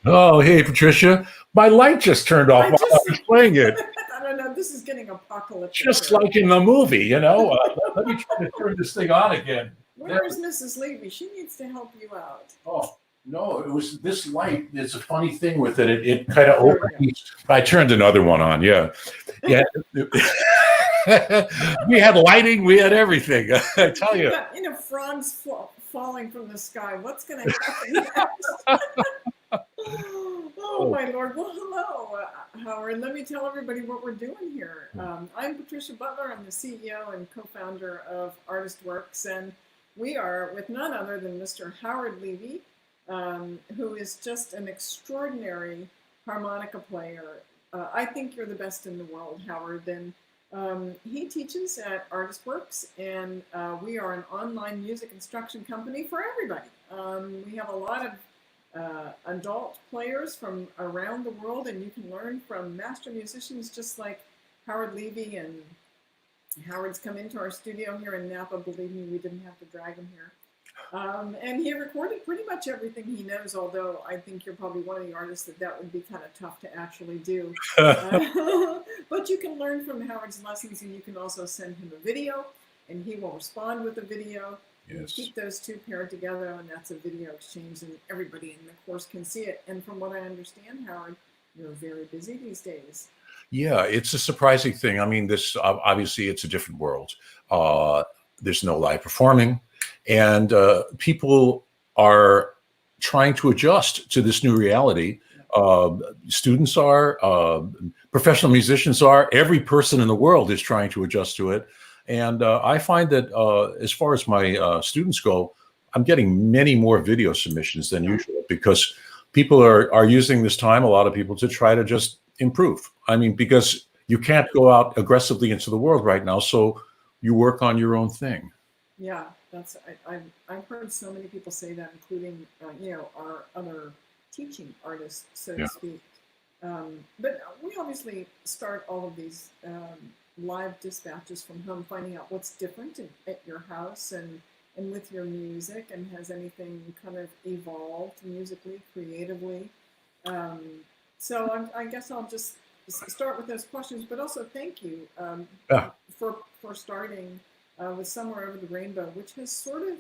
Oh, hey, Patricia. My light just turned off while I was playing it. I don't know. This is getting apocalyptic. Just like in the movie, you know. Let me try to turn this thing on again. Where is Mrs. Levy? She needs to help you out. Oh, no, it was this light. There's a funny thing with it. It kind of overheats. I turned another one on, yeah. Yeah. We had lighting. We had everything. I tell you. You know, frogs falling from the sky. What's going to happen next? Oh, my Lord. Well, hello, Howard. Let me tell everybody what we're doing here. I'm Patricia Butler. I'm the CEO and co-founder of Artist Works, and we are with none other than Mr. Howard Levy, who is just an extraordinary harmonica player. I think you're the best in the world, Howard, and he teaches at Artist Works, and we are an online music instruction company for everybody. We have a lot of adult players from around the world, and you can learn from master musicians just like Howard Levy. And Howard's come into our studio here in Napa. Believe me, we didn't have to drag him here. And he recorded pretty much everything he knows, although I think you're probably one of the artists that would be kind of tough to actually do. But you can learn from Howard's lessons, and you can also send him a video, and he will respond with a video. Yes. Keep those two paired together, and that's a video exchange, and everybody in the course can see it. And from what I understand, Howard, you're very busy these days. Yeah, it's a surprising thing. I mean, this obviously it's a different world. There's no live performing, and people are trying to adjust to this new reality. Students are, professional musicians are, every person in the world is trying to adjust to it. And I find that as far as my students go, I'm getting many more video submissions than usual, because people are using this time, a lot of people, to try to just improve. I mean, because you can't go out aggressively into the world right now, so you work on your own thing. Yeah, that's I've heard so many people say that, including you know, our other teaching artists, so to speak. But we obviously start all of these live dispatches from home, finding out what's different at your house and with your music, and has anything kind of evolved musically, creatively. So I guess I'll just start with those questions, but also thank you for starting with Somewhere Over the Rainbow, which has sort of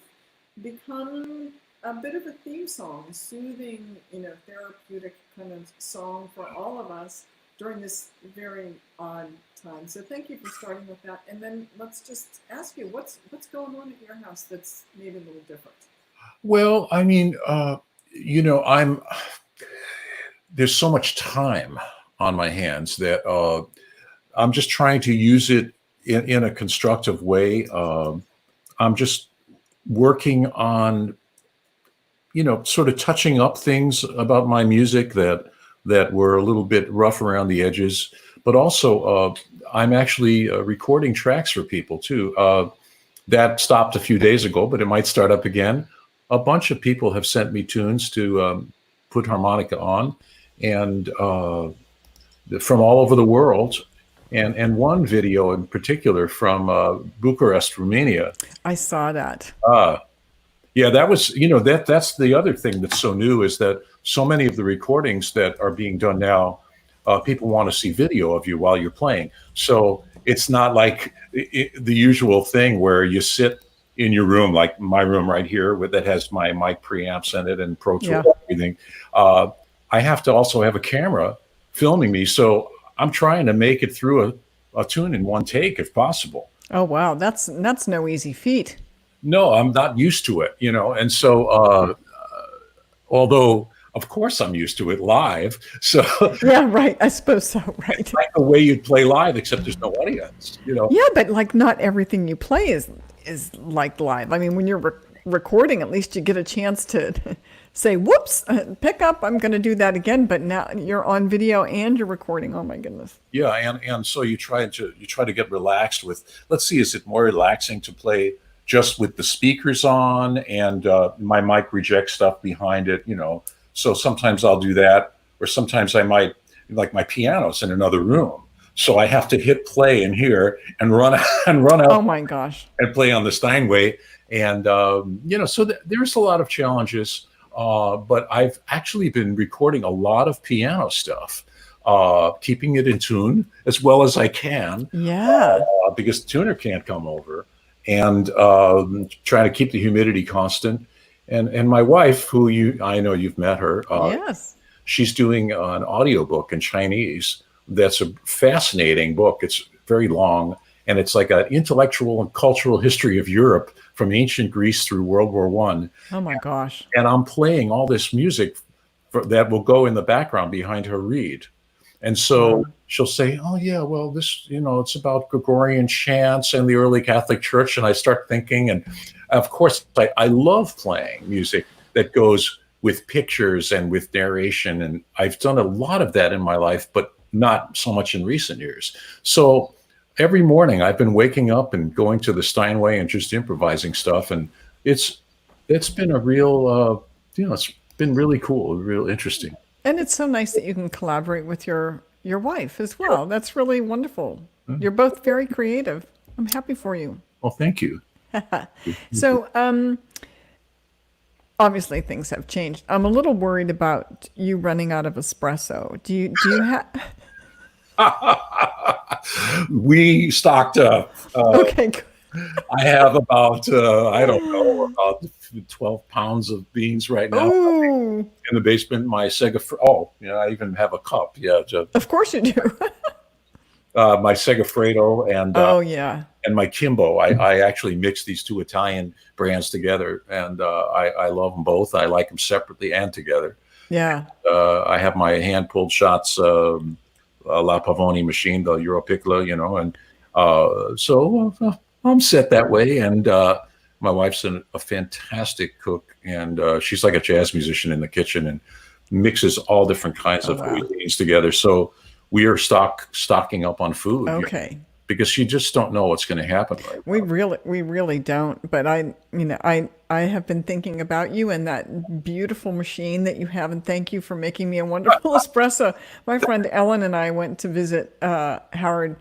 become a bit of a theme song, soothing, you know, therapeutic kind of song for all of us during this very odd time. So thank you for starting with that. And then let's just ask you, what's going on at your house that's maybe a little different? Well, I mean, you know, there's so much time on my hands that I'm just trying to use it in a constructive way. I'm just working on, you know, sort of touching up things about my music that were a little bit rough around the edges, but also I'm actually recording tracks for people too. That stopped a few days ago, but it might start up again. A bunch of people have sent me tunes to put harmonica on, and from all over the world. And one video in particular from Bucharest, Romania. I saw that. Yeah, that was, that's the other thing that's so new is that so many of the recordings that are being done now, people want to see video of you while you're playing. So it's not like the usual thing where you sit in your room, like my room right here, that has my mic preamps in it and Pro Tools Yeah. and everything. I have to also have a camera filming me. So I'm trying to make it through a tune in one take if possible. Oh wow, that's no easy feat. No, I'm not used to it, and so although of course I'm used to it live, so Yeah, right. I suppose so. Right. like the way you'd play live, except there's no audience. Yeah, but like not everything you play is like live. I mean, when you're recording, at least you get a chance to say, "Whoops, pick up. I'm going to do that again." But now you're on video and you're recording. Oh my goodness. Yeah, and so you try to get relaxed with. Let's see, is it more relaxing to play just with the speakers on and my mic rejects stuff behind it? So sometimes I'll do that, or sometimes I might, like, my piano's in another room, so I have to hit play in here and run out. Oh my gosh. And play on the Steinway, and so there's a lot of challenges. But I've actually been recording a lot of piano stuff, keeping it in tune as well as I can. Yeah. Because the tuner can't come over, and trying to keep the humidity constant. And my wife, who I know you've met her. Yes. She's doing an audiobook in Chinese. That's a fascinating book. It's very long, and it's like an intellectual and cultural history of Europe from ancient Greece through World War I. Oh my gosh. And I'm playing all this music that will go in the background behind her read. And so she'll say, "Oh yeah, well, this, it's about Gregorian chants and the early Catholic Church." And I start thinking, and of course, I love playing music that goes with pictures and with narration. And I've done a lot of that in my life, but not so much in recent years. So every morning I've been waking up and going to the Steinway and just improvising stuff. And it's been a real, it's been really cool, real interesting. And it's so nice that you can collaborate with your wife as well. That's really wonderful. You're both very creative. I'm happy for you. Well, thank you. So, obviously things have changed. I'm a little worried about you running out of espresso. Do you have? We stocked up. Okay. Good. I have about, I don't know, about 12 pounds of beans right now. Ooh. In the basement. My Sega, I even have a cup. Yeah. Of course you do. My Segafredo and yeah. and my Kimbo. I actually mix these two Italian brands together, and I love them both. I like them separately and together. Yeah. I have my hand pulled shots, La Pavoni machine, the Euro Piccola, and so I'm set that way. And my wife's a fantastic cook, and she's like a jazz musician in the kitchen and mixes all different kinds of cuisines together. So we are stocking up on food. Okay. Because you just don't know what's going to happen. Right we really don't. But I have been thinking about you and that beautiful machine that you have, and thank you for making me a wonderful espresso. My friend Ellen and I went to visit Howard.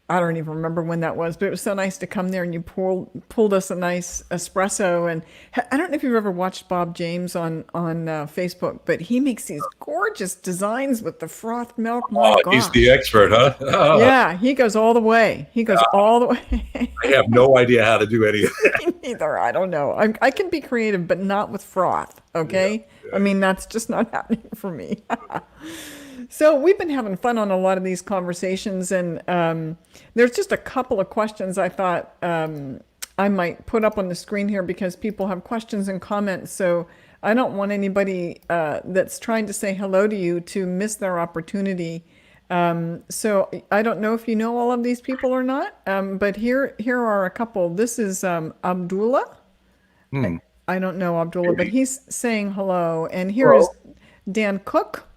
I don't even remember when that was, but it was so nice to come there, and you pulled us a nice espresso. And I don't know if you've ever watched Bob James on Facebook, but he makes these gorgeous designs with the froth milk. My gosh. He's the expert, huh? Yeah, he goes all the way. All the way. I have no idea how to do anything. Neither. I don't know. I can be creative, but not with froth. Okay. Yeah. I mean, that's just not happening for me. So we've been having fun on a lot of these conversations, and there's just a couple of questions I thought I might put up on the screen here because people have questions and comments. So I don't want anybody that's trying to say hello to you to miss their opportunity. So I don't know if you know all of these people or not, but here are a couple. This is Abdullah. I don't know Abdullah, but he's saying hello. And here is Dan Cook.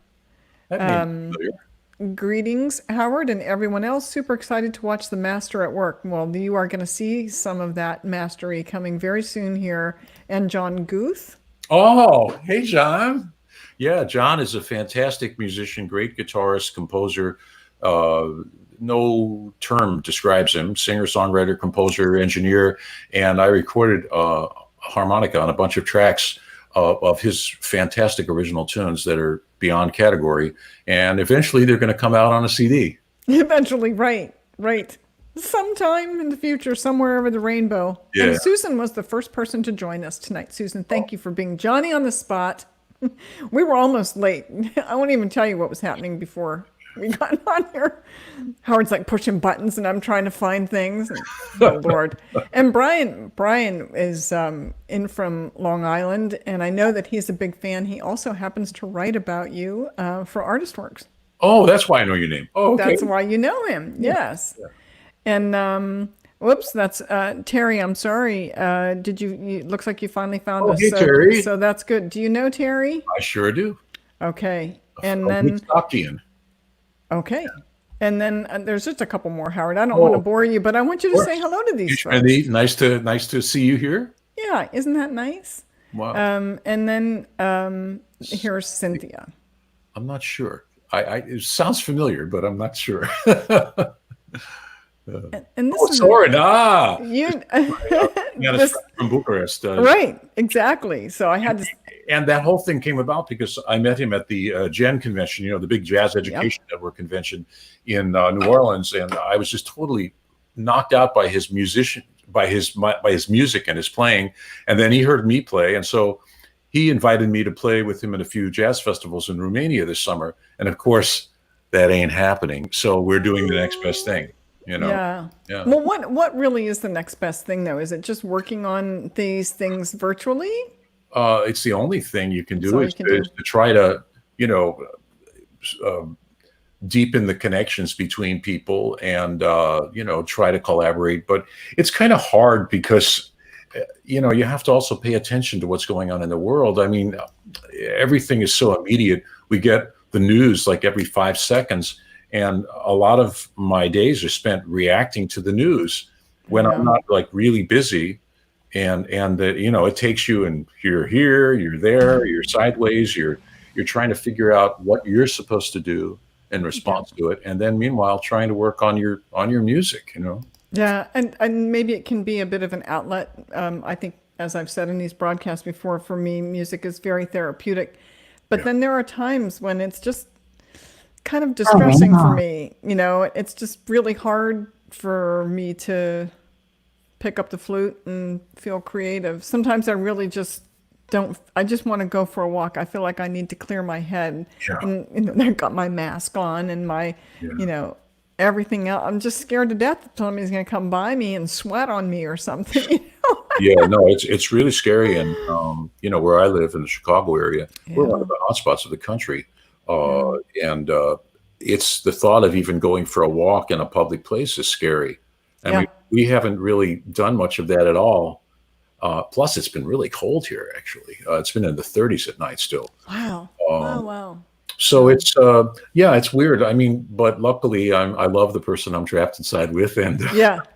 Greetings, Howard, and everyone else. Super excited to watch the master at work. Well, you are going to see some of that mastery coming very soon here. And John Guth. Oh, hey, John. Yeah, John is a fantastic musician, great guitarist, composer. No term describes him. Singer, songwriter, composer, engineer. And I recorded a harmonica on a bunch of tracks of his fantastic original tunes that are beyond category. And eventually they're going to come out on a CD. Eventually, right. Sometime in the future, somewhere over the rainbow. Yeah. And Susan was the first person to join us tonight. Susan, thank you for being Johnny on the spot. We were almost late. I won't even tell you what was happening before we got on here. Howard's like pushing buttons and I'm trying to find things. And, oh, Lord. And Brian is in from Long Island, and I know that he's a big fan. He also happens to write about you for Artist Works. Oh, that's why I know your name. Oh, okay. That's why you know him. Yes. Yeah. And whoops, that's Terry. I'm sorry. Did you? Looks like you finally found us. Hey, Terry. So that's good. Do you know Terry? I sure do. Okay. And then Stockton. Okay. And then there's just a couple more, Howard. I don't want to bore you, but I want you to say hello to these folks. Nice to see you here. Yeah, isn't that nice? Wow. And then here's Cynthia. I'm not sure. It sounds familiar, but I'm not sure. And this Soren. This, from Bucharest. Right, exactly. So I had to. And that whole thing came about because I met him at the GEN convention, the big Jazz Education Network convention in New Orleans, and I was just totally knocked out by his music and his playing. And then he heard me play, and so he invited me to play with him at a few jazz festivals in Romania this summer. And of course, that ain't happening. So we're doing the next best thing. Yeah. Well, what really is the next best thing, though? Is it just working on these things virtually? It's the only thing you can do is to try to, deepen the connections between people and, try to collaborate. But it's kind of hard because, you have to also pay attention to what's going on in the world. I mean, everything is so immediate. We get the news like every 5 seconds. And a lot of my days are spent reacting to the news when I'm not like really busy. And it takes you, and you're here, you're there, you're sideways, you're trying to figure out what you're supposed to do in response to it, and then meanwhile trying to work on your music. Yeah, and maybe it can be a bit of an outlet. I think, as I've said in these broadcasts before, for me, music is very therapeutic. But then there are times when it's just kind of distressing for me. It's just really hard for me to pick up the flute and feel creative. Sometimes I really just don't. I just want to go for a walk. I feel like I need to clear my head. Yeah. And I've got my mask on and my, everything else. I'm just scared to death that somebody's going to come by me and sweat on me or something. Yeah, no, it's really scary. And, where I live in the Chicago area, we're one of the hotspots of the country. And it's the thought of even going for a walk in a public place is scary. And we haven't really done much of that at all. Plus, it's been really cold here, actually. It's been in the 30s at night still. Wow. Wow. So it's, it's weird. I mean, but luckily I love the person I'm trapped inside with. And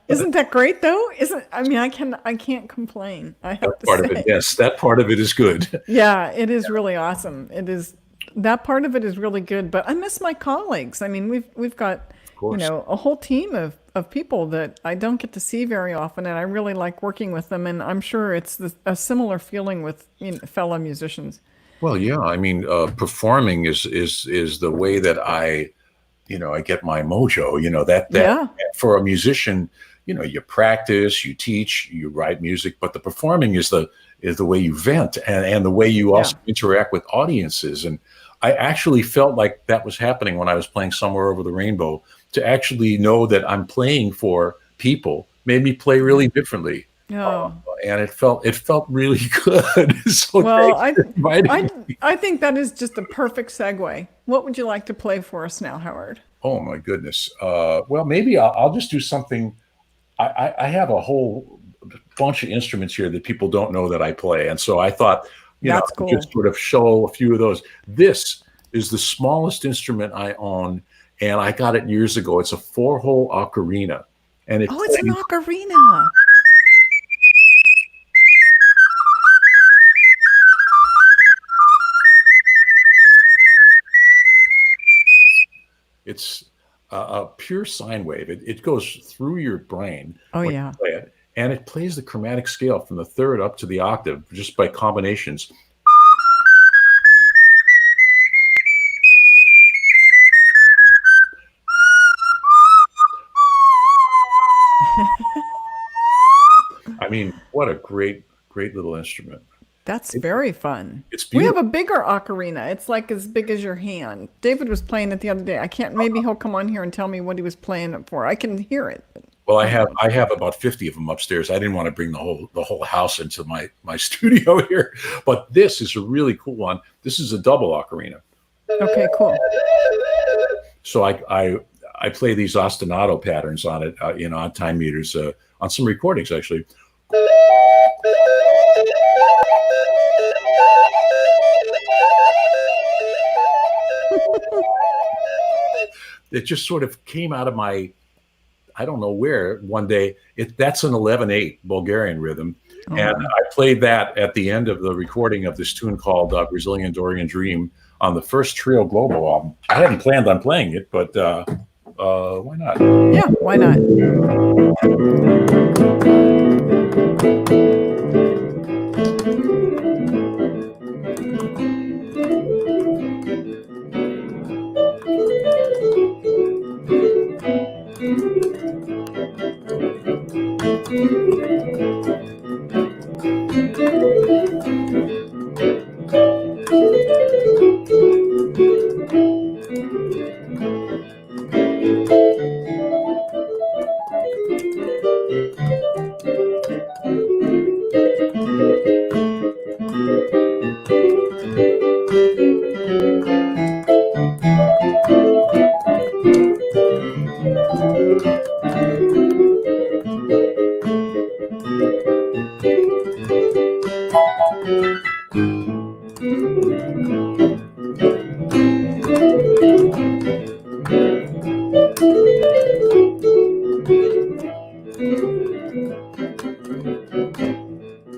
isn't that great though? I can't complain. I have to part of it. Yes. That part of it is good. Yeah, it is really awesome. It is. That part of it is really good, but I miss my colleagues. I mean, we've got, a whole team of people that I don't get to see very often, and I really like working with them. And I'm sure it's a similar feeling with fellow musicians. Well, yeah. I mean, performing is the way that I get my mojo. That for a musician, you practice, you teach, you write music, but the performing is the way you vent and the way you also interact with audiences. And I actually felt like that was happening when I was playing Somewhere Over the Rainbow. To actually know that I'm playing for people made me play really differently. And it felt really good. So well, I think that is just a perfect segue. What would you like to play for us now, Howard? Oh my goodness. Well, maybe I'll just do something. I have a whole bunch of instruments here that people don't know that I play. And so I thought, That's cool. just sort of show a few of those. This is the smallest instrument I own, and I got it years ago. It's a 4-hole ocarina. And it's an ocarina. It's a pure sine wave. It goes through your brain. Oh, when you play it. and it plays the chromatic scale from the third up to the octave just by combinations. I mean, what a great little instrument. That's very fun. It's We beautiful. have a bigger ocarina. It's like as big as your hand. David was playing it the other day. I can't, maybe he'll come on here and tell me what he was playing it for. I can hear it. Well, I have about 50 of them upstairs. I didn't want to bring the whole house into my studio here, but this is a really cool one. This is a double ocarina. Okay, cool. So I play these ostinato patterns on it, on time meters, on some recordings actually. It just sort of came out of my, I don't know where, one day. That's an 11/8 Bulgarian rhythm. Oh. And I played that at the end of the recording of this tune called Brazilian Dorian Dream on the first Trio Globo album. I hadn't planned on playing it, but why not? Yeah, why not?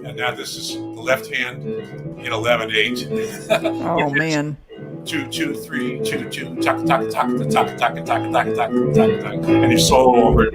And now this is the left hand in 11/8. Oh, man. 2 2 3 2 2 taka taka taka taka taka taka taka taka taka, and you solo over it.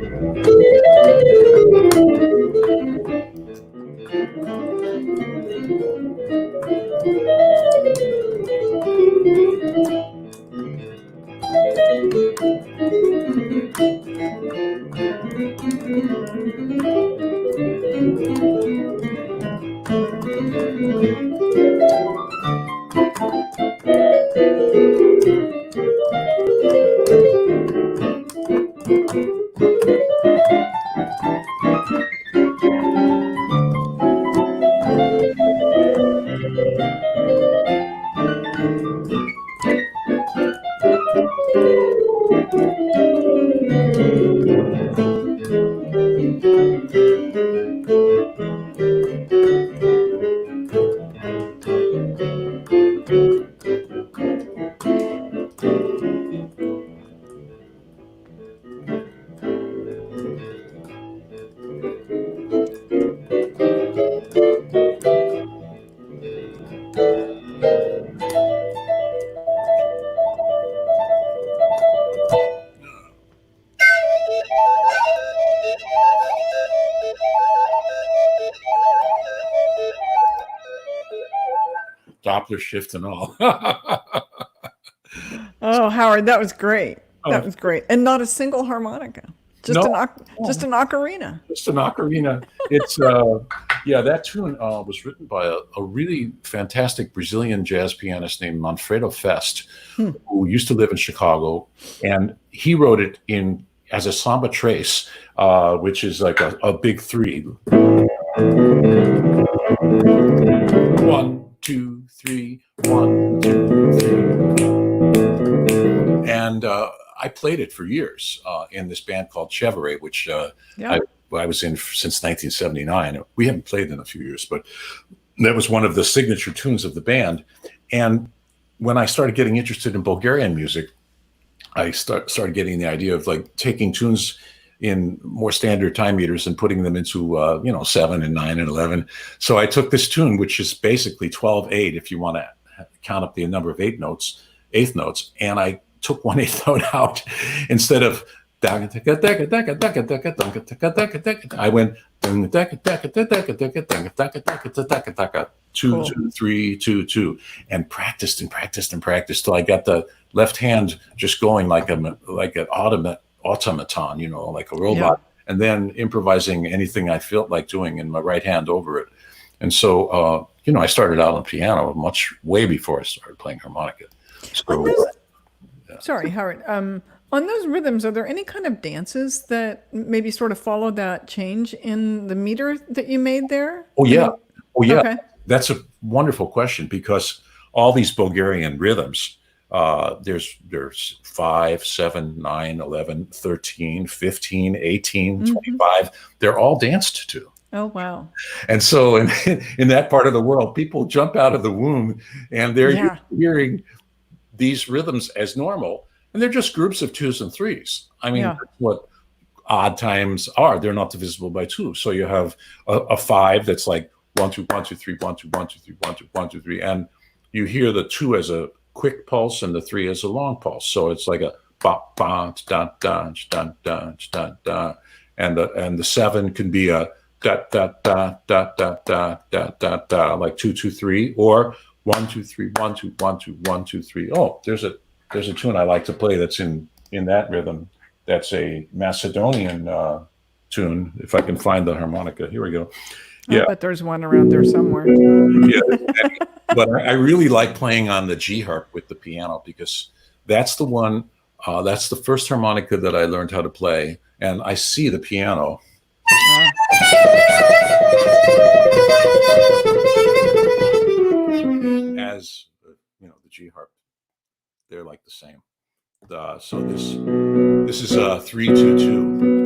Doppler shift and all. Oh, Howard, that was great. That was great. And not a single harmonica. Just just an ocarina. Just an ocarina. It's that tune was written by a really fantastic Brazilian jazz pianist named Manfredo Fest, who used to live in Chicago, and he wrote it as a samba trace, which is like a big 3. 1 2 3 1 2 3, and I played it for years in this band called Chevrolet, which I was in since 1979. We haven't played in a few years, but that was one of the signature tunes of the band. And when I started getting interested in Bulgarian music, I started getting the idea of like taking tunes in more standard time meters and putting them into 7 and 9 and 11. So I took this tune, which is basically 12/8 if you want to count up the number of eighth notes, and I took 1/8 note out instead of I went Two, 2, 3, 2, 2, and practiced and practiced and practiced till I got the left hand just going like an automaton, you know, like a robot, and then improvising anything I felt like doing in my right hand over it. And so, you know, I started out on piano way before I started playing harmonica. So, sorry, Howard. On those rhythms, are there any kind of dances that maybe sort of follow that change in the meter that you made there? Oh yeah. Okay. That's a wonderful question, because all these Bulgarian rhythms, there's 5, 7, 9, 11, 13, 15, 18, 25. They're all danced to. Oh, wow. And so in that part of the world, people jump out of the womb and they're hearing these rhythms as normal. And they're just groups of 2s and 3s. I mean, that's what odd times are. They're not divisible by 2. So you have a 5 that's like 1, 2, 1, 2, 3, 1, 2, 1, 2, 3, 1, 2, 1, 2, 3. And you hear the 2 as a quick pulse and the 3 as a long pulse. So it's like a ba ba da da da da da da. And the 7 can be a da da da da da da da da da, like 2, 2, 3, or 1, 2, 3, 1, 2, 1, 2, 1, 2, 3. Oh, there's a tune I like to play that's in that rhythm. That's a Macedonian tune. If I can find the harmonica, here we go. I bet there's one around there somewhere. Yeah, but I really like playing on the G harp with the piano, because that's the one. That's the first harmonica that I learned how to play, and I see the piano. As you know, the G harp, they're like the same. So this is 3, 2, 2.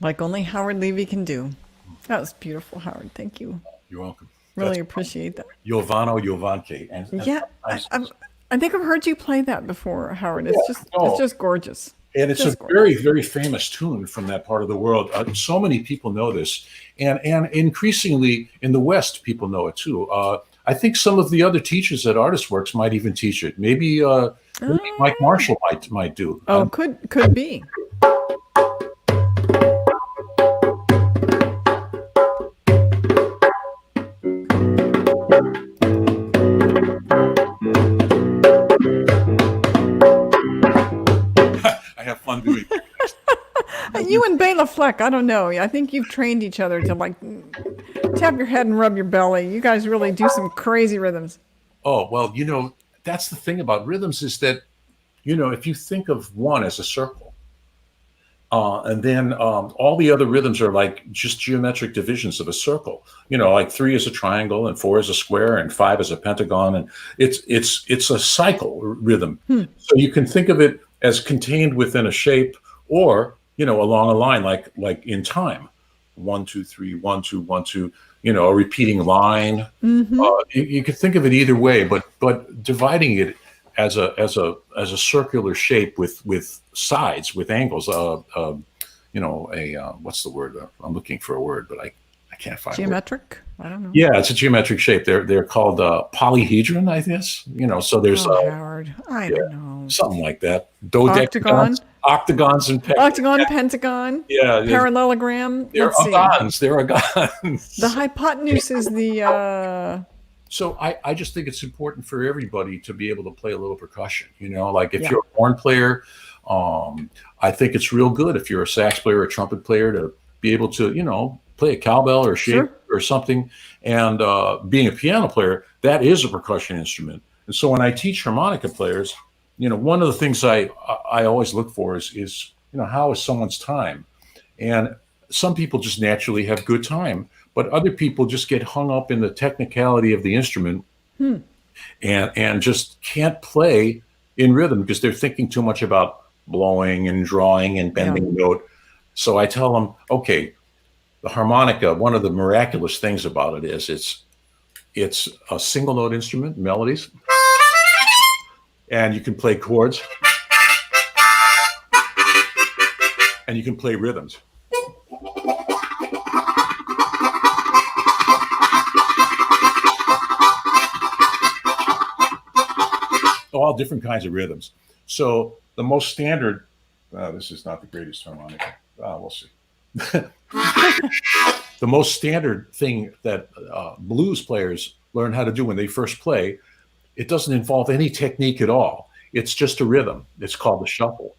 Like only Howard Levy can do. That was beautiful, Howard. Thank you. You're welcome. Really appreciate that. Jovano Jovanke. And Yeah, I think I've heard you play that before, Howard. It's just gorgeous. And it's a very, very famous tune from that part of the world. So many people know this, and increasingly in the West, people know it too. I think some of the other teachers at Artist Works might even teach it. Maybe Mike Marshall might do. Oh, could be. I have fun doing it. You and Bela Fleck, I don't know. I think you've trained each other to like tap your head and rub your belly. You guys really do some crazy rhythms. Oh, well, that's the thing about rhythms is that, if you think of one as a circle, and then all the other rhythms are like just geometric divisions of a circle, like 3 is a triangle and 4 is a square and 5 is a pentagon. And it's a cycle rhythm. So you can think of it as contained within a shape or, along a line, like in time, 1, 2, 3, 1, 2, 1, 2, a repeating line. You could think of it either way, but dividing it as a circular shape with sides, with angles. What's the word? I'm looking for a word, but I can't find geometric. I don't know. Yeah, it's a geometric shape. They're called polyhedron, I guess. So there's Howard, I don't know, something like that. Octagons and octagon, pentagon. Yeah, parallelogram. There are gons. The hypotenuse is the. So I just think it's important for everybody to be able to play a little percussion. Like if you're a horn player, I think it's real good if you're a sax player or a trumpet player to be able to, play a cowbell or a shape or something. And being a piano player, that is a percussion instrument. And so when I teach harmonica players, one of the things I always look for is how is someone's time? And some people just naturally have good time, but other people just get hung up in the technicality of the instrument and just can't play in rhythm because they're thinking too much about blowing and drawing and bending a note. So I tell them, okay, the harmonica, one of the miraculous things about it is it's a single note instrument, melodies, and you can play chords, and you can play rhythms. All different kinds of rhythms. So the most standard, this is not the greatest harmonica. We'll see. The most standard thing that blues players learn how to do when they first play, it doesn't involve any technique at all. It's just a rhythm. It's called the shuffle.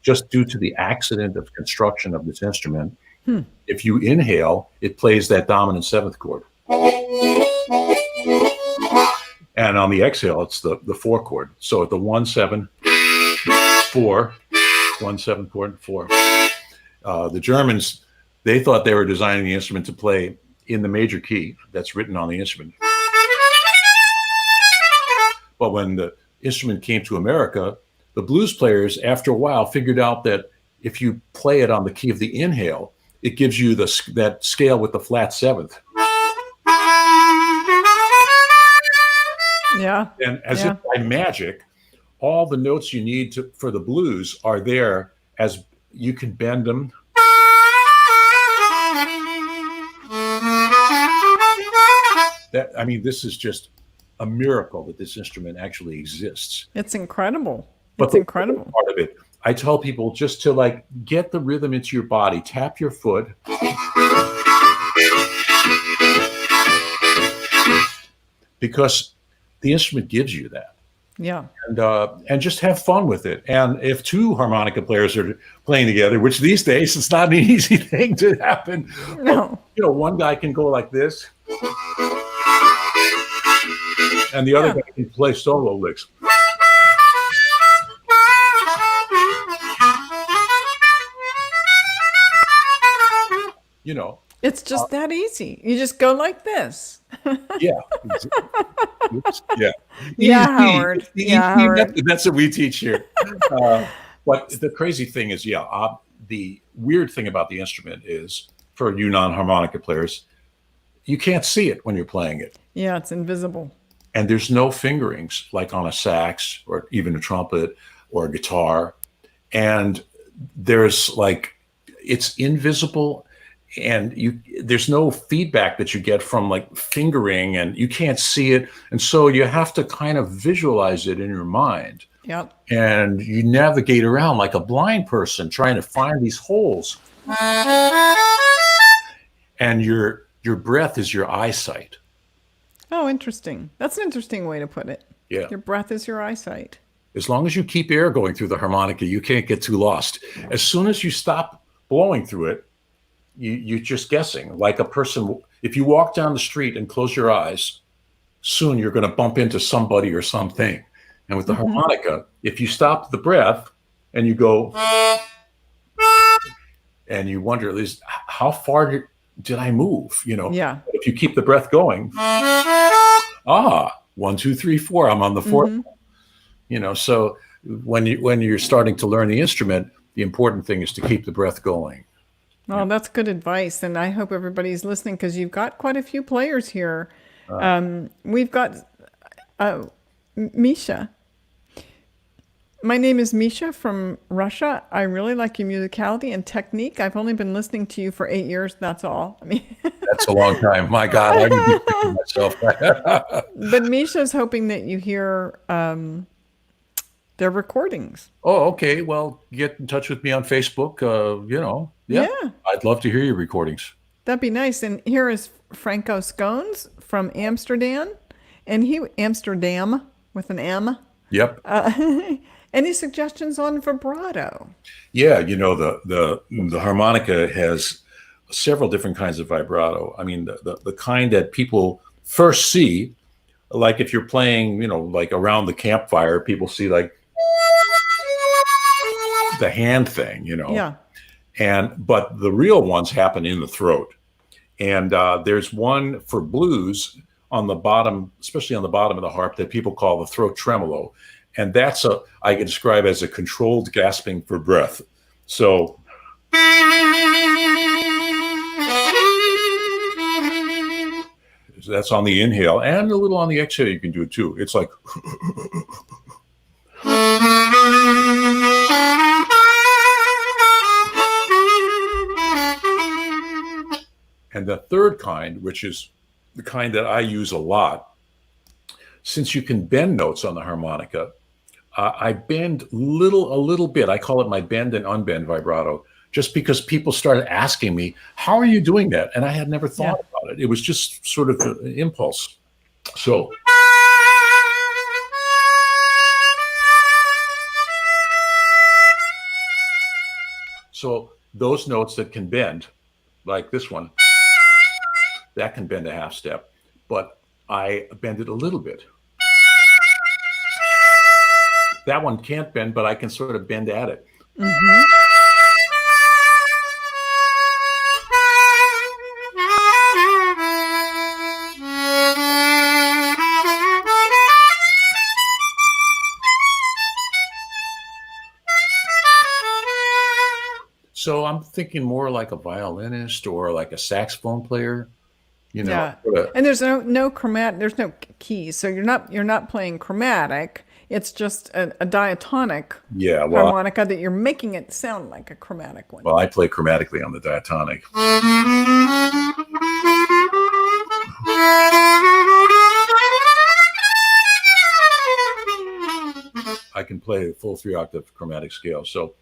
Just due to the accident of construction of this instrument, if you inhale, it plays that dominant 7th chord. And on the exhale, it's the 4 chord. So at the 1, 7, 4, 1, 7 chord, 4. The Germans, they thought they were designing the instrument to play in the major key that's written on the instrument. But when the instrument came to America, the blues players, after a while, figured out that if you play it on the key of the inhale, it gives you that scale with the flat 7th. Yeah. And as if by magic, all the notes you need for the blues are there, as you can bend them. This is just a miracle that this instrument actually exists. It's incredible. But it's incredible. Part of it, I tell people just to get the rhythm into your body, tap your foot. Because the instrument gives you that. Yeah. And just have fun with it. And if 2 harmonica players are playing together, which these days it's not an easy thing to happen. No. One guy can go like this, and the other guy can play solo licks. It's just that easy. You just go like this. Yeah. Yeah. Howard. Howard. That's what we teach here. But the crazy thing is, the weird thing about the instrument is, for you non-harmonica players, you can't see it when you're playing it. Yeah, it's invisible. And there's no fingerings like on a sax or even a trumpet or a guitar. And there's it's invisible, and there's no feedback that you get from like fingering, and you can't see it, and so you have to kind of visualize it in your mind. Yep. And you navigate around like a blind person trying to find these holes. And your breath is your eyesight. Oh, interesting. That's an interesting way to put it. Yeah. Your breath is your eyesight. As long as you keep air going through the harmonica, you can't get too lost. As soon as you stop blowing through it, you're just guessing. Like a person, if you walk down the street and close your eyes, soon you're going to bump into somebody or something. And with the harmonica, if you stop the breath and you go, and you wonder, at least, how far did I move? You know, Yeah. if you keep the breath going, 1, 2, 3, 4, I'm on the fourth. You know, so when you're starting to learn the instrument, the important thing is to keep the breath going. Well, that's good advice, and I hope everybody's listening because you've got quite a few players here. We've got Misha. My name is Misha from Russia. I really like your musicality and technique. I've only been listening to you for 8 years. That's all. I mean, that's a long time. My God, I can be picking myself. But Misha's hoping that you hear their recordings. Oh, okay. Well, get in touch with me on Facebook. You know, yeah, I'd love to hear your recordings. That'd be nice. And here is Franco Scones from Amsterdam, and Amsterdam with an M. Yep. Any suggestions on vibrato? Yeah, you know, the harmonica has several different kinds of vibrato. I mean, the kind that people first see, like if you're playing, you know, like around the campfire, people see like the hand thing, you know. Yeah. But the real ones happen in the throat. And there's one for blues on the bottom, especially on the bottom of the harp, that people call the throat tremolo. And that's I can describe as a controlled gasping for breath. So that's on the inhale, and a little on the exhale. You can do it too. It's like. And the third kind, which is the kind that I use a lot, since you can bend notes on the harmonica, I bend a little bit. I call it my bend and unbend vibrato, just because people started asking me, how are you doing that? And I had never thought about it. It was just sort of an impulse. So. So those notes that can bend, like this one, that can bend a half step, but I bend it a little bit. That one can't bend, but I can sort of bend at it. So I'm thinking more like a violinist or like a saxophone player. You know, and there's no chromatic, there's no keys, so you're not playing chromatic. It's just a diatonic harmonica that you're making it sound like a chromatic one. Well, I play chromatically on the diatonic. I can play a full 3-octave chromatic scale. So.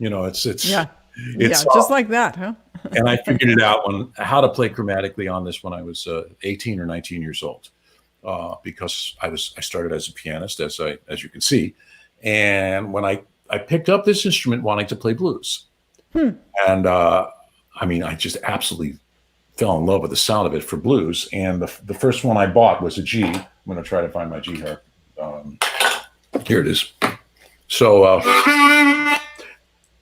You know, it's just like that, huh? And I figured it out how to play chromatically on this when I was 18 or 19 years old, because I started as a pianist, as you can see, and when I picked up this instrument wanting to play blues, and I mean, I just absolutely fell in love with the sound of it for blues. And the first one I bought was a G. I'm going to try to find my G harp. Here it is. So.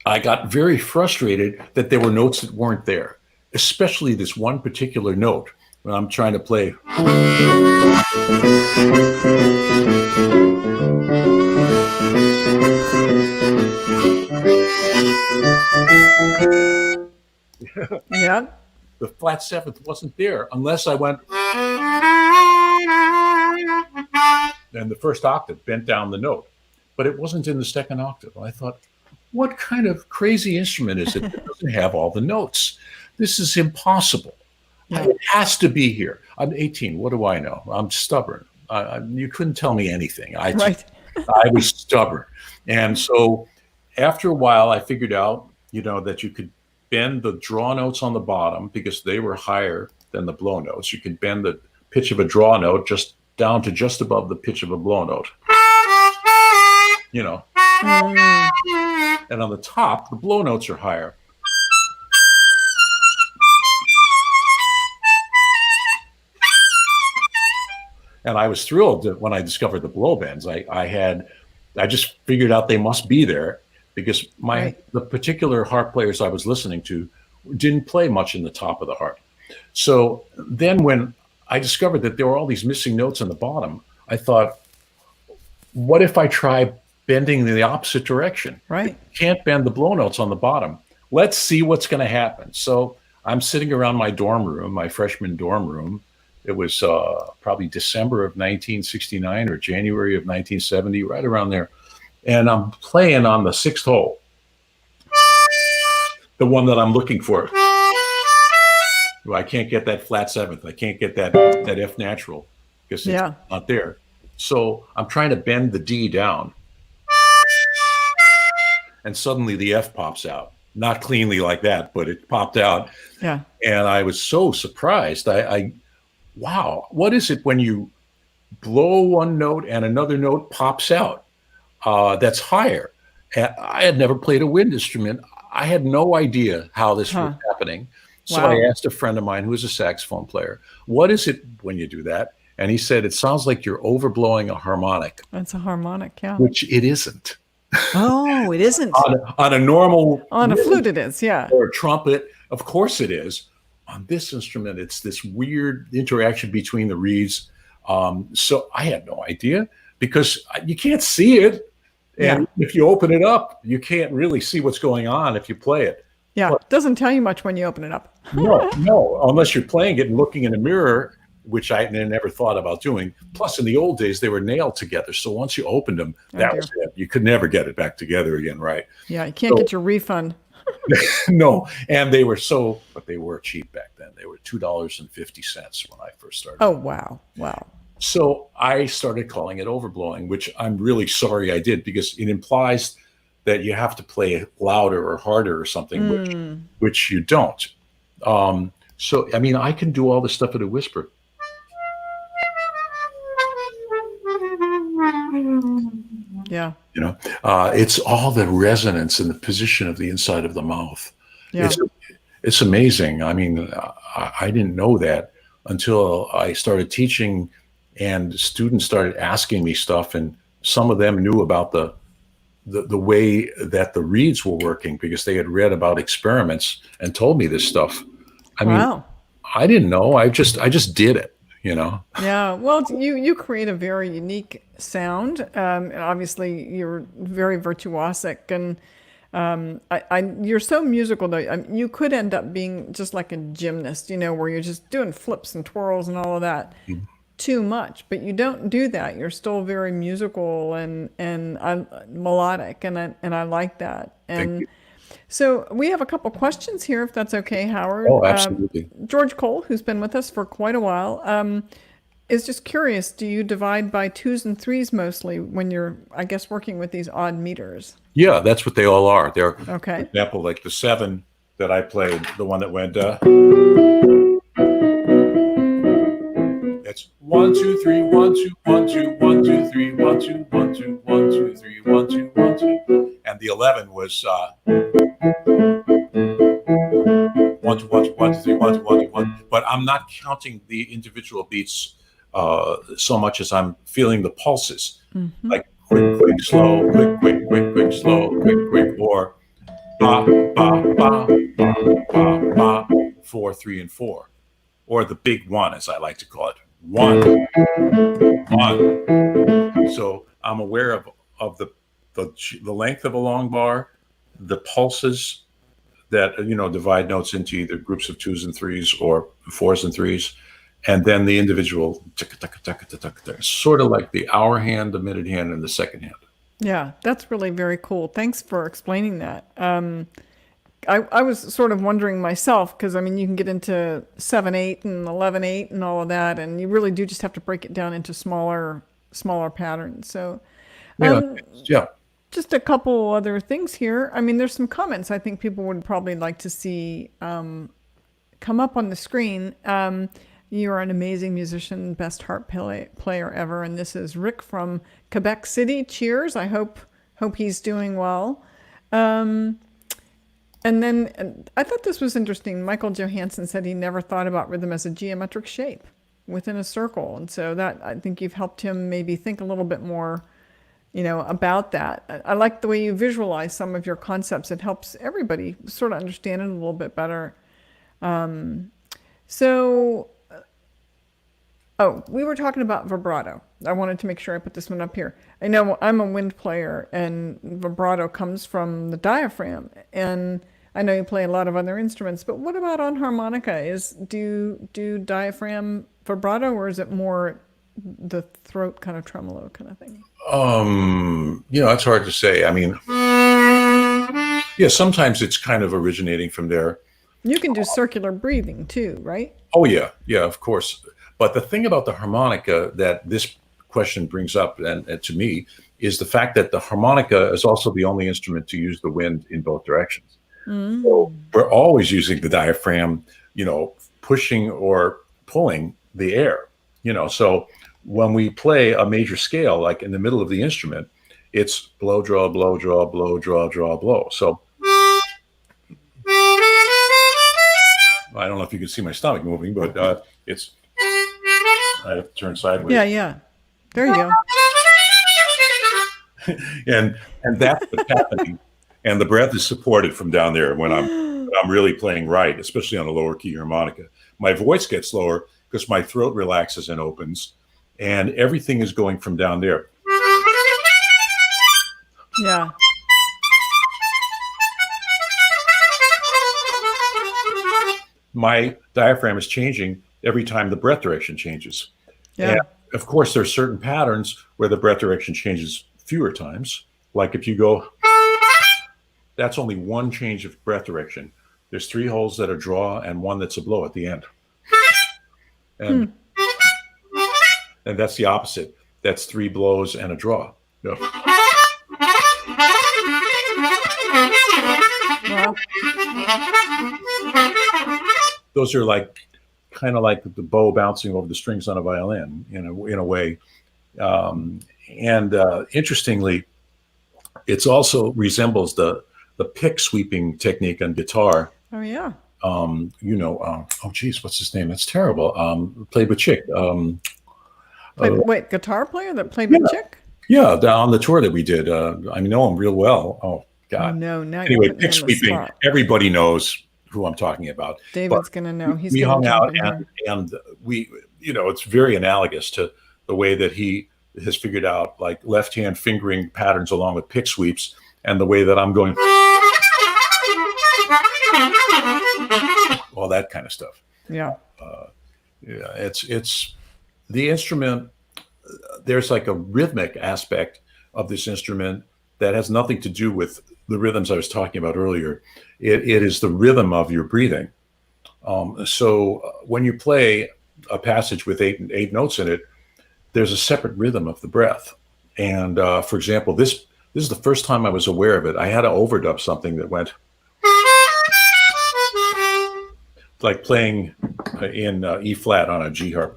I got very frustrated that there were notes that weren't there, especially this one particular note when I'm trying to play. the flat seventh wasn't there unless I went, and the first octave bent down the note, but it wasn't in the second octave. I thought, what kind of crazy instrument is it that doesn't have all the notes? This is impossible. Yeah. It has to be here. I'm 18. What do I know? I'm stubborn. You couldn't tell me anything. I was stubborn. And so after a while, I figured out, that you could bend the draw notes on the bottom because they were higher than the blow notes. You could bend the pitch of a draw note just down to just above the pitch of a blow note. And on the top, the blow notes are higher. And I was thrilled that when I discovered the blow bends. I just figured out they must be there because the particular harp players I was listening to didn't play much in the top of the harp. So then when I discovered that there were all these missing notes in the bottom, I thought, what if I try bending in the opposite direction? Right. Can't bend the blow notes on the bottom. Let's see what's going to happen. So I'm sitting around my dorm room, my freshman dorm room. It was probably December of 1969 or January of 1970, right around there. And I'm playing on the sixth hole, the one that I'm looking for. I can't get that flat seventh. I can't get that F natural because it's not there. So I'm trying to bend the D down. And suddenly the F pops out. Not cleanly like that, but it popped out. Yeah. And I was so surprised. Wow, what is it when you blow one note and another note pops out that's higher? And I had never played a wind instrument. I had no idea how this was happening. So I asked a friend of mine who was a saxophone player, what is it when you do that? And he said, it sounds like you're overblowing a harmonic. That's a harmonic, yeah. Which it isn't. Oh, it isn't. on a normal... On a flute it is, yeah. Or a trumpet, of course it is. On this instrument, it's this weird interaction between the reeds. So I had no idea because you can't see it. And if you open it up, you can't really see what's going on if you play it. Yeah, it doesn't tell you much when you open it up. No, unless you're playing it and looking in a mirror, which I never thought about doing. Plus, in the old days, they were nailed together. So once you opened them, that was it. You could never get it back together again, right? Yeah, you can't get your refund. No, and they were but they were cheap back then. They were $2.50 when I first started. Oh, wow. So I started calling it overblowing, which I'm really sorry I did because it implies that you have to play louder or harder or something, which you don't. So, I mean, I can do all this stuff at a whisper. Yeah. It's all the resonance and the position of the inside of the mouth. Yeah. It's amazing. I mean, I didn't know that until I started teaching and students started asking me stuff, and some of them knew about the way that the reeds were working because they had read about experiments and told me this stuff. I mean, I didn't know. I just did it. Yeah. Well, you create a very unique sound. Obviously, you're very virtuosic, and you're so musical though. You could end up being just like a gymnast, where you're just doing flips and twirls and all of that too much. But you don't do that. You're still very musical and melodic, and I like that. And so we have a couple questions here, if that's okay, Howard. Oh, absolutely. George Cole, who's been with us for quite a while, is just curious, do you divide by twos and threes mostly when you're, I guess, working with these odd meters? Yeah, that's what they all are. They're, okay. For example, like the 7 that I played, the one that went, it's 1, 2, 3, 1, 2, 1, 2, 1, 2, 3, 1, 2, 1, 2, 1, 2, 3, 1, 2, 1, 2. And the 11 was 1, 2, 1, 2, 1, 2, 3, 1, 2, 1, 2, 1. But I'm not counting the individual beats so much as I'm feeling the pulses, like quick, quick, slow, quick, quick, quick, quick, slow, quick, quick, or ba, ba, ba, ba, ba, ba, 4, 3, and 4, or the big 1, as I like to call it, 1, 1. So I'm aware of the length of a long bar, the pulses, that divide notes into either groups of 2s and 3s or 4s and 3s, and then the individual sort of like the hour hand, the minute hand, and the second hand. Yeah, that's really very cool. Thanks for explaining that. I was sort of wondering myself, because I mean, you can get into 7/8 and 11/8 and all of that, and you really do just have to break it down into smaller patterns. So, Yeah. just a couple other things here. I mean, there's some comments I think people would probably like to see come up on the screen. You're an amazing musician, best harp player ever, and this is Rick from Quebec City. Cheers! I hope he's doing well. And then I thought this was interesting. Michael Johansson said he never thought about rhythm as a geometric shape within a circle, and so that I think you've helped him maybe think a little bit more, about that. I like the way you visualize some of your concepts. It helps everybody sort of understand it a little bit better. We were talking about vibrato. I wanted to make sure I put this one up here. I know I'm a wind player, and vibrato comes from the diaphragm. And I know you play a lot of other instruments, but what about on harmonica? Do diaphragm vibrato, or is it more the throat kind of tremolo kind of thing? It's hard to say. I mean, yeah, sometimes it's kind of originating from there. You can do circular breathing too, right? Oh yeah, of course. But the thing about the harmonica that this question brings up, and to me, is the fact that the harmonica is also the only instrument to use the wind in both directions. So we're always using the diaphragm, pushing or pulling the air. So when we play a major scale, like in the middle of the instrument, it's blow, draw, blow, draw, blow, draw, draw, blow. So I don't know if you can see my stomach moving, but it's. I have to turn sideways. Yeah. There you go. and that's what's happening. And the breath is supported from down there when I'm really playing right, especially on a lower key harmonica. My voice gets lower because my throat relaxes and opens, and everything is going from down there. Yeah. My diaphragm is changing every time the breath direction changes. Yeah. And of course, there's certain patterns where the breath direction changes fewer times. Like if you go, that's only one change of breath direction. There's 3 holes that are draw and 1 that's a blow at the end. And that's the opposite. That's 3 blows and a draw. Yeah. Wow. Those are kind of like the bow bouncing over the strings on a violin in a way. Interestingly, it also resembles the pick sweeping technique on guitar. Oh yeah. What's his name? That's terrible. Played with Chick. Wait, guitar player that played with Chick? Yeah, on the tour that we did. I know him real well. Oh God. Oh, no. Now anyway, you're pick sweeping. Everybody knows who I'm talking about. David's going to know. We hung out and we, it's very analogous to the way that he has figured out like left hand fingering patterns along with pick sweeps, and the way that I'm going, all that kind of stuff. Yeah. It's the instrument. There's like a rhythmic aspect of this instrument that has nothing to do with the rhythms I was talking about earlier. It is the rhythm of your breathing. So when you play a passage with eight notes in it, there's a separate rhythm of the breath. And for example, this is the first time I was aware of it. I had to overdub something that went like playing in E flat on a G harp.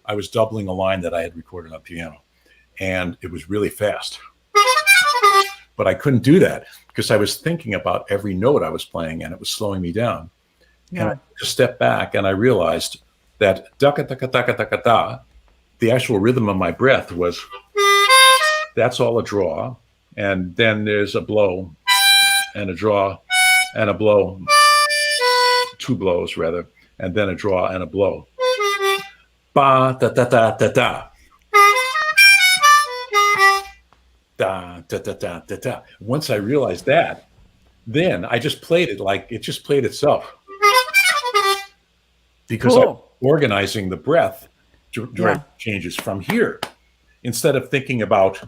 I was doubling a line that I had recorded on piano, and it was really fast. But I couldn't do that because I was thinking about every note I was playing, and it was slowing me down. Yeah. And I took a step back, and I realized that da-ka, da-ka, da-ka, da-ka, da, the actual rhythm of my breath was, that's all a draw, and then there's a blow, and a draw, and a blow, 2 blows rather, and then a draw and a blow. Ba da da da da da. da da da da da da. Once I realized that, then I just played it like it just played itself because I'm Cool. organizing the breath Yeah. direction changes from here instead of thinking about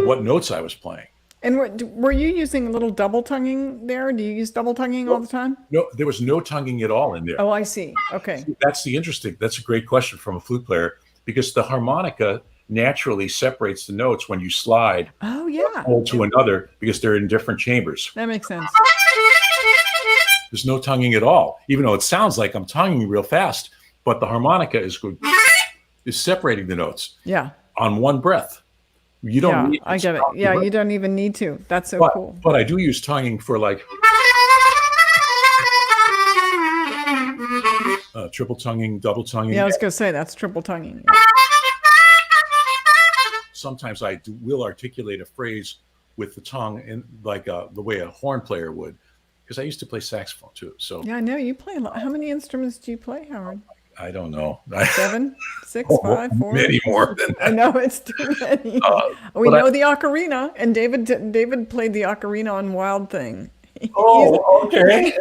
what notes I was playing. And were you using a little double tonguing there? Do you use double tonguing all the time? No, there was no tonguing at all in there. Oh, I see. Okay. That's a great question from a flute player because the harmonica naturally separates the notes when you slide Oh, yeah. one to another because they're in different chambers. That makes sense. There's no tonguing at all, even though it sounds like I'm tonguing real fast, but the harmonica is separating the notes Yeah. on one breath. You don't Yeah, need I get it. stop the Yeah, breath. you don't even need to. That's so cool. But I do use tonguing for like triple tonguing, double tonguing. Yeah, I was going to say that's triple tonguing. Sometimes I will articulate a phrase with the tongue in like the way a horn player would, because I used to play saxophone too. So Yeah, I know you play a lot. How many instruments do you play, Howard? I don't know. 7, 6, 5, 4? Many more than I that. know it's too many. We know the ocarina, and David played the ocarina on Wild Thing. Oh, okay.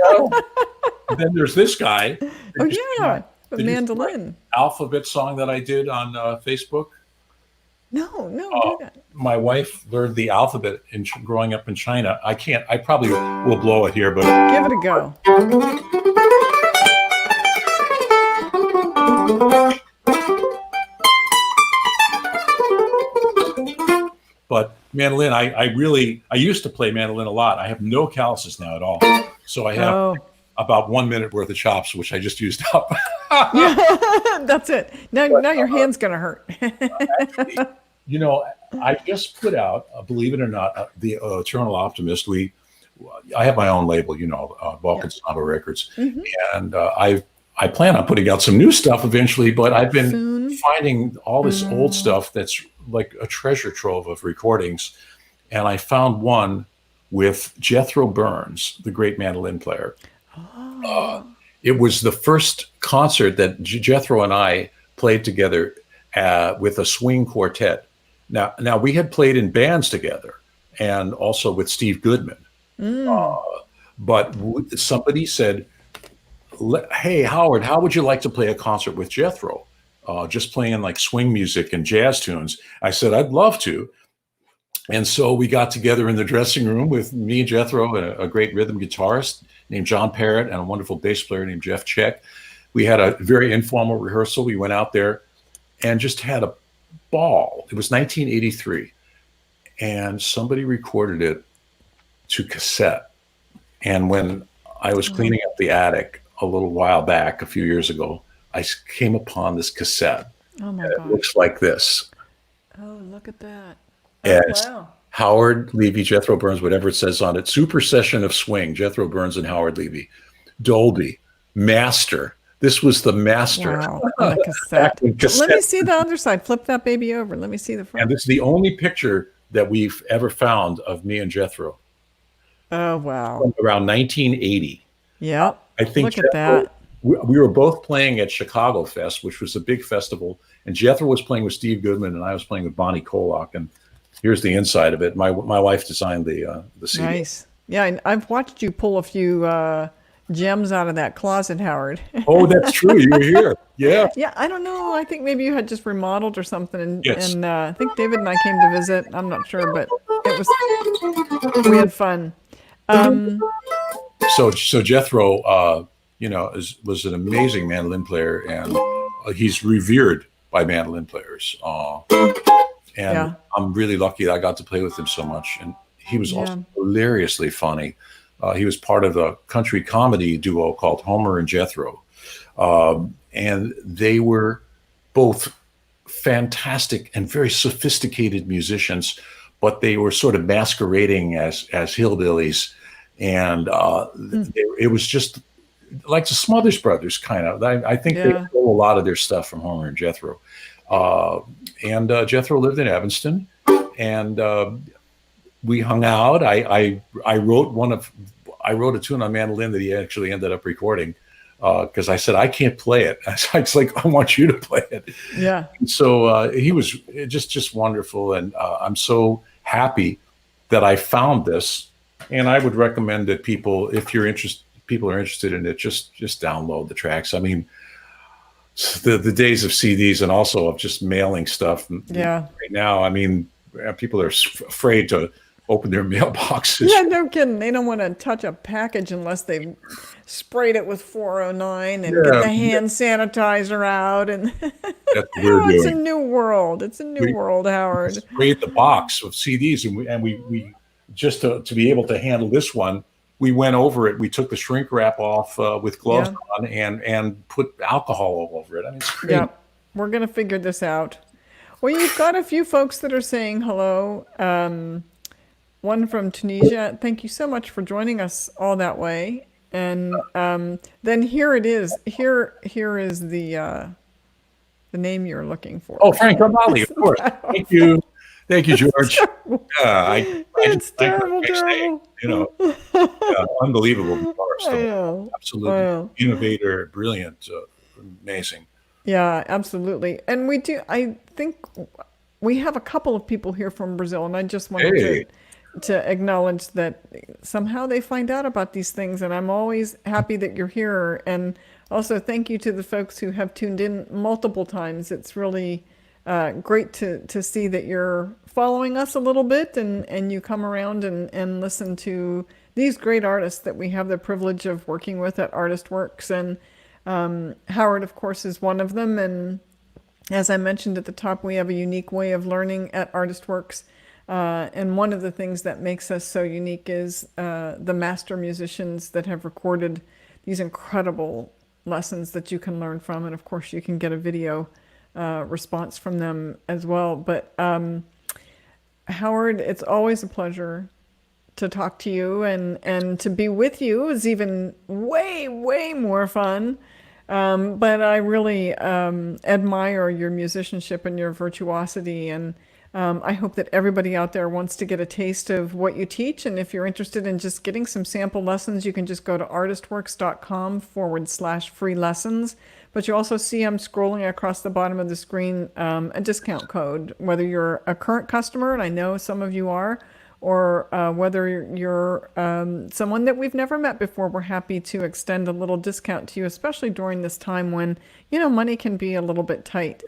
Then there's this guy. Oh yeah, the Did you see mandolin. Alphabet song that I did on Facebook. No, do that. My wife learned the alphabet growing up in China. I probably will blow it here, but Give it a go. mandolin, I used to play mandolin a lot. I have no calluses now at all. So I have about 1 minute worth of chops, which I just used up. That's it. Now your hand's going to hurt. Actually, I just put out, believe it or not, the Eternal Optimist. I have my own label, Balkan Samba Records, and I plan on putting out some new stuff eventually. But I've been finding all this old stuff that's like a treasure trove of recordings, and I found one with Jethro Burns, the great mandolin player. It was the first concert that Jethro and I played together with a swing quartet. Now we had played in bands together, and also with Steve Goodman. But somebody said, "Hey, Howard, how would you like to play a concert with Jethro? Just playing like swing music and jazz tunes." I said, "I'd love to." And so we got together in the dressing room with me and Jethro, and a great rhythm guitarist named John Parrott, and a wonderful bass player named Jeff Check. We had a very informal rehearsal. We went out there and just had a ball. It was 1983, and somebody recorded it to cassette. And when I was cleaning up the attic a little while back, a few years ago, I came upon this cassette. Oh my gosh. It looks like this. Oh, look at that. And wow. Howard, Levy, Jethro Burns, whatever it says on it. Super Session of Swing, Jethro Burns and Howard Levy. Dolby, Master. This was the master. Wow, on a cassette. Let me see the other side. Flip that baby over. Let me see the front. And this is the only picture that we've ever found of me and Jethro. Oh, wow. From around 1980. Yep. I think Look at that. We were both playing at Chicago Fest, which was a big festival. And Jethro was playing with Steve Goodman, and I was playing with Bonnie Kolak. And here's the inside of it. My wife designed the CD. Nice. Yeah, and I've watched you pull a few gems out of that closet, Howard. Oh, that's true. You were here. Yeah. Yeah, I don't know. I think maybe you had just remodeled or something. And, Yes. and I think David and I came to visit. I'm not sure, but we had fun. So Jethro, was an amazing mandolin player, and he's revered by mandolin players. And I'm really lucky that I got to play with him so much. And he was also hilariously funny. He was part of a country comedy duo called Homer and Jethro. And they were both fantastic and very sophisticated musicians, but they were sort of masquerading as hillbillies. And it was just like the Smothers Brothers, kind of. I think they stole a lot of their stuff from Homer and Jethro. And Jethro lived in Evanston, and we hung out. I wrote a tune on mandolin that he actually ended up recording because I said I can't play it. It's like I want you to play it. Yeah. So he was just wonderful, and I'm so happy that I found this. And I would recommend that people, if people are interested in it, just download the tracks. I mean, the days of CDs and also of just mailing stuff. Yeah. Right now, I mean, people are afraid to open their mailboxes. Yeah, no kidding. They don't want to touch a package unless they've sprayed it with 409 and get the hand sanitizer out. And That's what we're it's a doing. new world. It's a new world, Howard. Sprayed the box of CDs, and we just to be able to handle this one, we went over it. We took the shrink wrap off with gloves on and put alcohol all over it. I mean, it's great. Yeah, we're going to figure this out. Well, you've got a few folks that are saying hello. One from Tunisia. Thank you so much for joining us all that way. And then here it is. Here is the name you're looking for. Oh, Frank Gambali, of course. Thank you, George. It's terrible. You know, unbelievable guitarist. I know. Absolutely innovator, brilliant, amazing. Yeah, absolutely. And we do. I think we have a couple of people here from Brazil, and I just wanted to acknowledge that somehow they find out about these things, and I'm always happy that you're here. And also thank you to the folks who have tuned in multiple times. It's really great to see that you're following us a little bit and you come around and listen to these great artists that we have the privilege of working with at Artist Works. And Howard, of course, is one of them. And as I mentioned at the top, we have a unique way of learning at Artist Works. And one of the things that makes us so unique is the master musicians that have recorded these incredible lessons that you can learn from. And of course, you can get a video response from them as well. But Howard, it's always a pleasure to talk to you, and to be with you is even way, way more fun. But I really admire your musicianship and your virtuosity, and I hope that everybody out there wants to get a taste of what you teach. And if you're interested in just getting some sample lessons, you can just go to artistworks.com/free lessons. But you also see I'm scrolling across the bottom of the screen a discount code, whether you're a current customer, and I know some of you are, or whether you're someone that we've never met before. We're happy to extend a little discount to you, especially during this time when, money can be a little bit tight.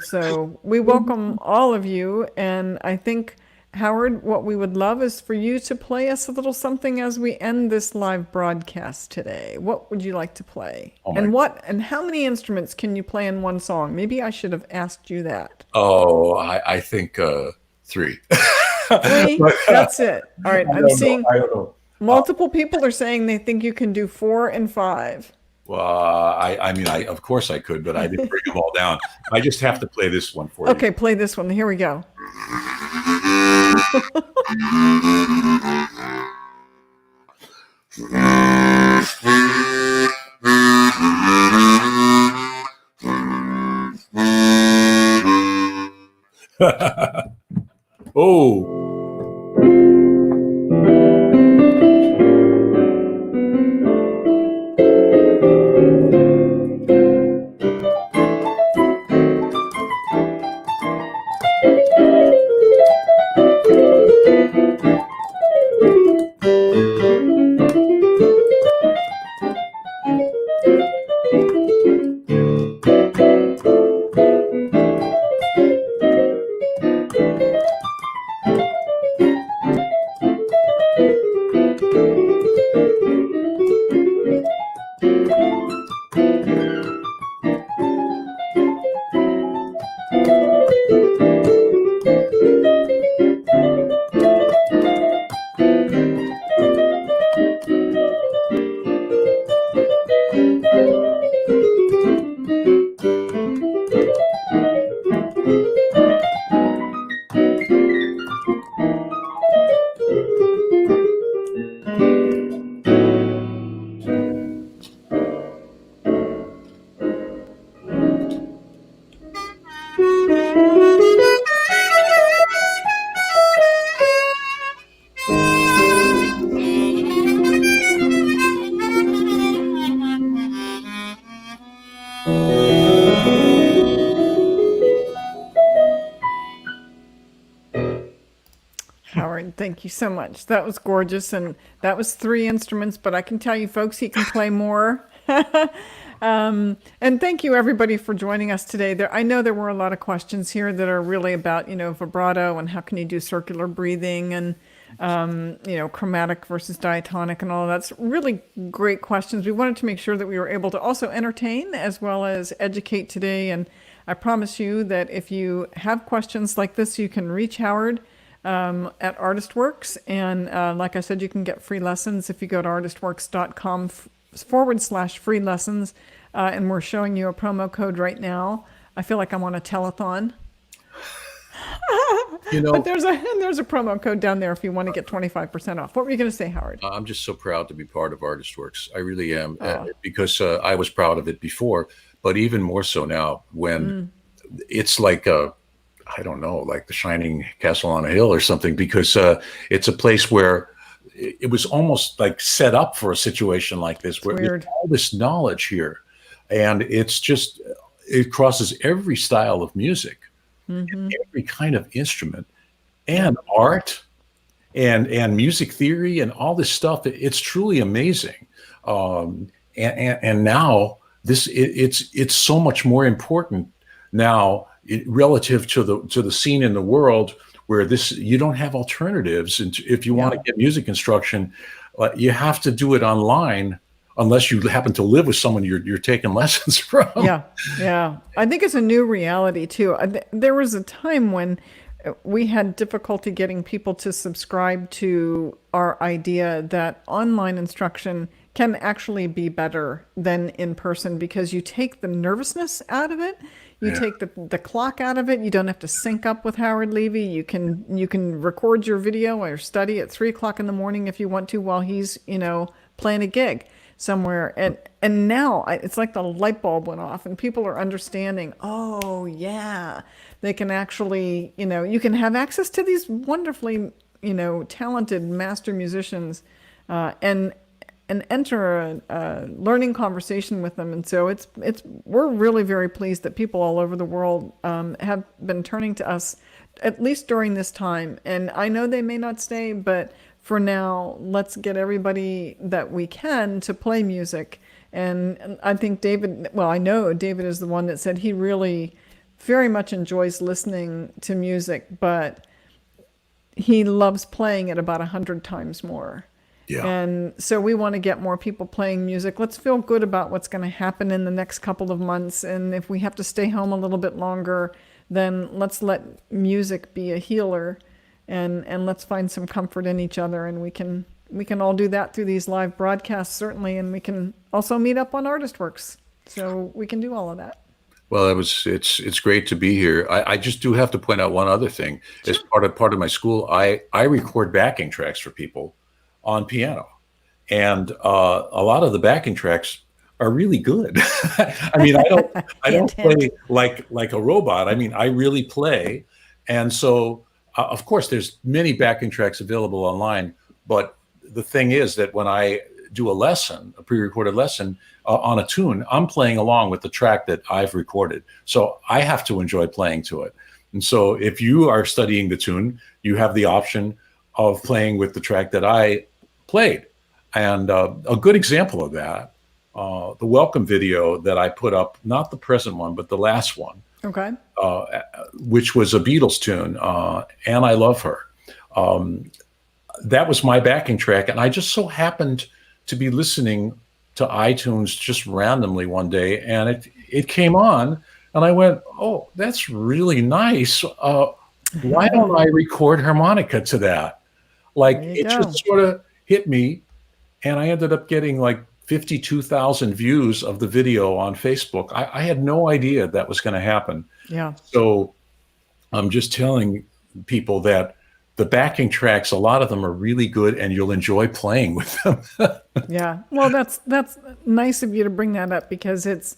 So we welcome all of you. And I think, Howard, what we would love is for you to play us a little something as we end this live broadcast today. What would you like to play? And how many instruments can you play in one song? Maybe I should have asked you that. Oh, I think 3. 3? That's it. All right. I'm seeing I don't know. multiple people are saying they think you can do 4 and 5. Well, I mean, of course I could, but I didn't bring them all down. I just have to play this one for you. Okay, play this one. Here we go. Oh. Howard, thank you so much. That was gorgeous. And that was 3 instruments, but I can tell you folks, he can play more. And thank you everybody for joining us today. I know there were a lot of questions here that are really about, vibrato and how can you do circular breathing and, chromatic versus diatonic and all of that's really great questions. We wanted to make sure that we were able to also entertain as well as educate today. And I promise you that if you have questions like this, you can reach Howard at ArtistWorks. And like I said, you can get free lessons if you go to artistworks.com/free lessons. And we're showing you a promo code right now. I feel like I'm on a telethon. But there's a promo code down there if you want to get 25% off. What were you going to say, Howard? I'm just so proud to be part of ArtistWorks. I really am, because I was proud of it before, but even more so now when it's like I don't know, like the shining castle on a hill or something, because it's a place where it was almost like set up for a situation like this, where there's all this knowledge here, and it's just, it crosses every style of music, every kind of instrument, and art, and music theory, and all this stuff. It's truly amazing, and now it's so much more important now relative to the scene in the world, where you don't have alternatives. And if you want to get music instruction, you have to do it online, unless you happen to live with someone you're taking lessons from. Yeah. I think it's a new reality too. There was a time when we had difficulty getting people to subscribe to our idea that online instruction can actually be better than in person, because you take the nervousness out of it. You take the clock out of it. You don't have to sync up with Howard Levy. You can record your video or study at 3:00 in the morning if you want to, while he's playing a gig somewhere. And now it's like the light bulb went off, and people are understanding. Oh yeah, they can actually you can have access to these wonderfully talented master musicians, and enter a learning conversation with them. And so we're really very pleased that people all over the world have been turning to us, at least during this time. And I know they may not stay, but for now, let's get everybody that we can to play music. And I think I know David is the one that said he really very much enjoys listening to music, but he loves playing it about 100 times more. Yeah. And so we want to get more people playing music. Let's feel good about what's going to happen in the next couple of months. And if we have to stay home a little bit longer, then let's let music be a healer, and let's find some comfort in each other. And we can all do that through these live broadcasts, certainly. And we can also meet up on ArtistWorks. So we can do all of that. Well, it's great to be here. I just do have to point out one other thing. Sure. As part of my school, I record backing tracks for people on piano, and a lot of the backing tracks are really good. I mean, I don't play like a robot. I mean, I really play, and so of course there's many backing tracks available online. But the thing is that when I do a pre-recorded lesson on a tune, I'm playing along with the track that I've recorded, so I have to enjoy playing to it. And so if you are studying the tune, you have the option of playing with the track that I played. And a good example of that, the welcome video that I put up, not the present one, but the last one, which was a Beatles tune, And I Love Her. That was my backing track, and I just so happened to be listening to iTunes just randomly one day, and it came on, and I went, oh, that's really nice. Why don't I record harmonica to that? Like, it just sort of hit me, and I ended up getting like 52,000 views of the video on Facebook. I had no idea that was going to happen. Yeah. So I'm just telling people that the backing tracks, a lot of them are really good, and you'll enjoy playing with them. Yeah. Well, that's nice of you to bring that up, because it's,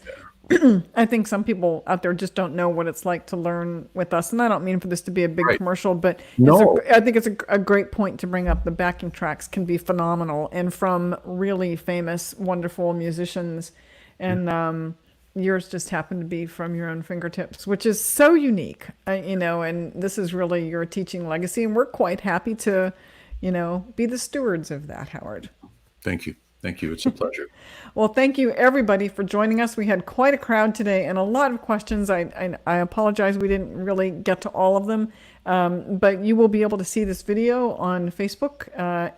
I think some people out there just don't know what it's like to learn with us. And I don't mean for this to be a big commercial, but I think it's a great point to bring up. The backing tracks can be phenomenal, and from really famous, wonderful musicians. And yours just happened to be from your own fingertips, which is so unique, and this is really your teaching legacy. And we're quite happy to, be the stewards of that, Howard. Thank you. Thank you. It's a pleasure. Well, thank you everybody for joining us. We had quite a crowd today and a lot of questions. I apologize we didn't really get to all of them, but you will be able to see this video on Facebook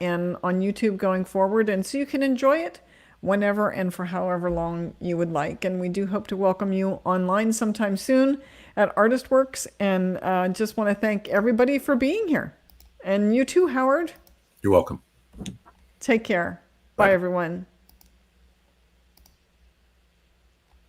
and on YouTube going forward, and so you can enjoy it whenever and for however long you would like. And we do hope to welcome you online sometime soon at ArtistWorks, and just want to thank everybody for being here. And you too, Howard. You're welcome. Take care. Bye, everyone.